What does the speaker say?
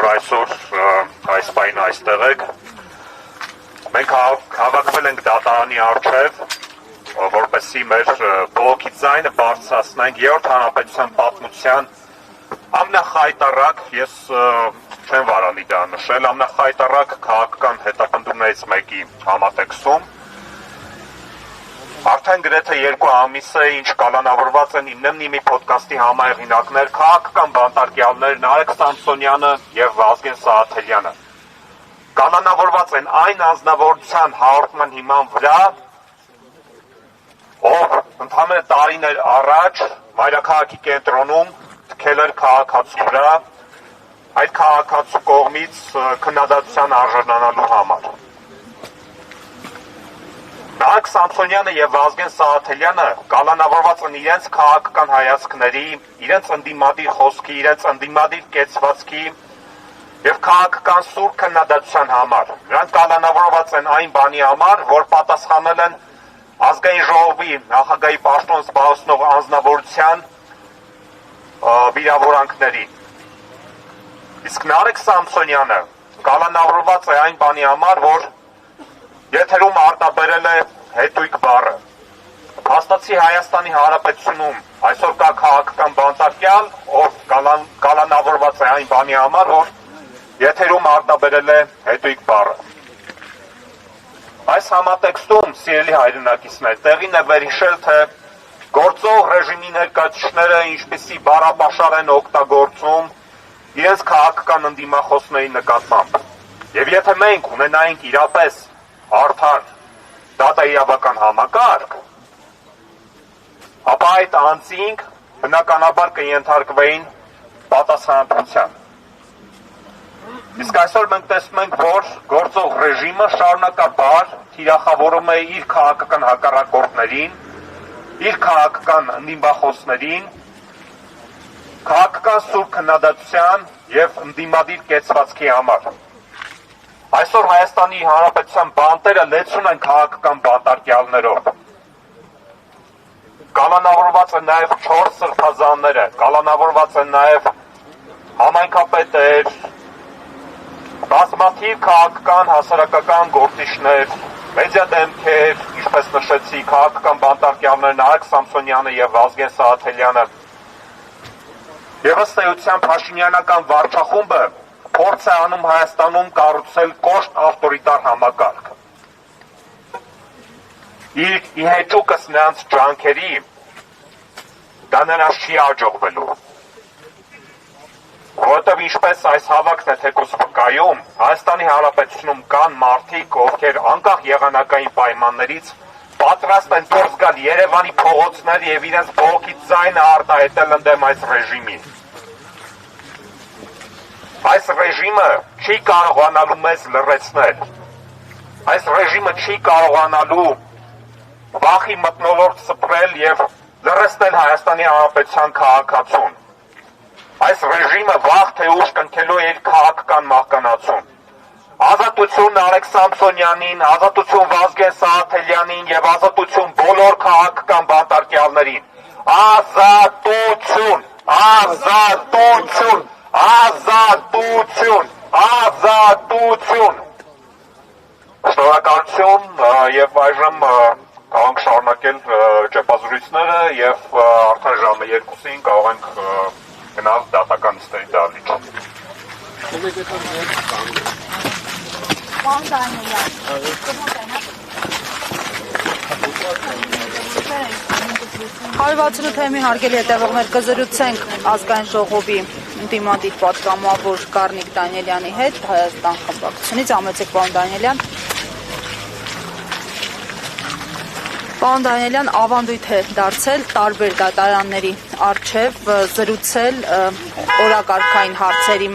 որ այսօր այս պայն այստեղ եք։ Մենք հավաքվել ենք դատարանի առջև, որպեսզի մեր բողոքի ձայնը բարձրացնենք Երրորդ հանրապետության պատմության ամենախայտառակ, ես չեմ վարանի դա նշել, ամենախայտառակ քաղաքական հետապնդումներից մեկի համատեքստում։ Արդեն գրեթե 2 ամիս է, ինչ կալանավորված են Նիմնի փոդքասթի համահեղինակներ, քաղաքական բանտարկյալներ Նարեկ Սամսոնյանը եւ Վազգեն Սահաթելյանը։ Կալանավորված են այն անձնավորության հաղորդման հիման վրա, ով ընդհանուր տարիներ առաջ մայրաքաղաքի կենտրոնում թքել էր քաղաքացու վրա, այդ քաղաքացու կողմից քննադատության արժանանալու համար։ Նարեկ Սամսոնյանը եւ Վազգեն Սահաթելյանը կալանավորված են իրենց քաղաքական հայացքների, իրենց ընդդիմադիր խոսքի, իրենց ընդդիմադիր կեցվածքի եւ քաղաքական սուր քննադատության համար։ Նրանք կալանավորված են այն բանի համար, որ պատասխանել են ազգային ժողովի նախագահի պաշտոն զբաղեցնող անձնավորության վիրավորանքների։ Իսկ Նարեկ Սամսոնյանը կալանավորված է այն բանի համար, որ եթերում արտաբերել է հետույք բառը։ Հաստատի Հայաստանի Հանրապետությունում այսօր կա քաղաքական բանտարկյալ, ով կալանավորված է այն բանի համար, որ եթերում արտաբերել է հետույք բառը։ Այս համատեքստում, սիրելի հայրենակիցներ, տեղին է վերհիշել, թե գործող ռեժիմի ներկայացուցիչները ինչպիսի բառապաշար են օգտագործում իրենց քաղաքական ընդդիմախոսների նկատմամբ։ Եվ եթե մենք ունենայինք իրապես արդար դատաիրավական համակարգ, ապա այդ անձինք բնականաբար կենթարկվեին պատասխանատվության։ Իսկ այսօր մենք տեսնում ենք, որ գործող ռեժիմը շարունակաբար թիրախավորում է իր քաղաքական հակառակորդներին, իր քաղաքական ընդդիմախոսներին, քաղաքական սուր քննադատության եւ ընդդիմադիր կեցվածքի համար։ Այսօր Հայաստանի Հանրապետության բանտերը լեցուն են քաղաքական բանտարկյալներով։ Կալանավորված են նաև 4 սրբազանները, կալանավորված են նաև համայնքապետեր, բազմաթիվ քաղաքական հասարակական գործիչներ, մեդիա դեմքեր, ինչպես նշեցի, քաղաքական բանտարկյալներ Նարեկ Սամսոնյանը եւ Վազգեն Սահաթելյանը։ Եվ ըստ էության Փաշինյանական վարչախումբը փորձ է անում Հայաստանում կառուցել կոշտ ավտորիտար համակարգ։ Իր իհեճուկս նրանց ջանքերի դա նրանց չի աջողվելու։ Որովհետև ինչպես այս հավաքն է թեկուզ վկայում, Հայաստանի Հանրապետությունում կան մարդիկ, ովքեր անկախ եղանակային պայմաններից պատրաստ են դուրս գալ Երևանի փողոցներ եւ իրենց բողոքի ձայնը արտահայտել ընդդեմ այս ռեժիմին։ Այս ռեժիմը չի կարողանալու մեզ լռեցնել։ Այս ռեժիմը չի կարողանալու վախի մթնոլորտ սփռել եւ լռեցնել Հայաստանի Հանրապետության քաղաքացուն։ Այս ռեժիմը վաղ թե ուշ կնքելու է իր քաղաքական մահկանացուն։ Ազատություն Նարեկ Սամսոնյանին, ազատություն Վազգեն Սահաթելյանին եւ ազատություն բոլոր քաղաքական բանտարկյալներին։ Ազատություն, ազատություն, ազատություն, ազատություն։ Շնորհակալություն եւ այժմ կարող ենք շարունակել ճեպազրույցները եւ արդեն ժամը 2-ին կարող ենք գնալ դատական նիստերի դահլիճ։ Հարվածնու թեմի հարգելի հետևողներ կզրուցենք ազգային ժողովի ընդդիմադիր պատգամավոր Գառնիկ Դանիելյանի հետ Հայաստան խմբակցությունից։ Ամեցեք պարոն Դանիելյան։ Պարոն Դանիելյան, ավանդույթ է դարձել տարբեր դատարանների առջև զրուցել օրակարգային հարցերի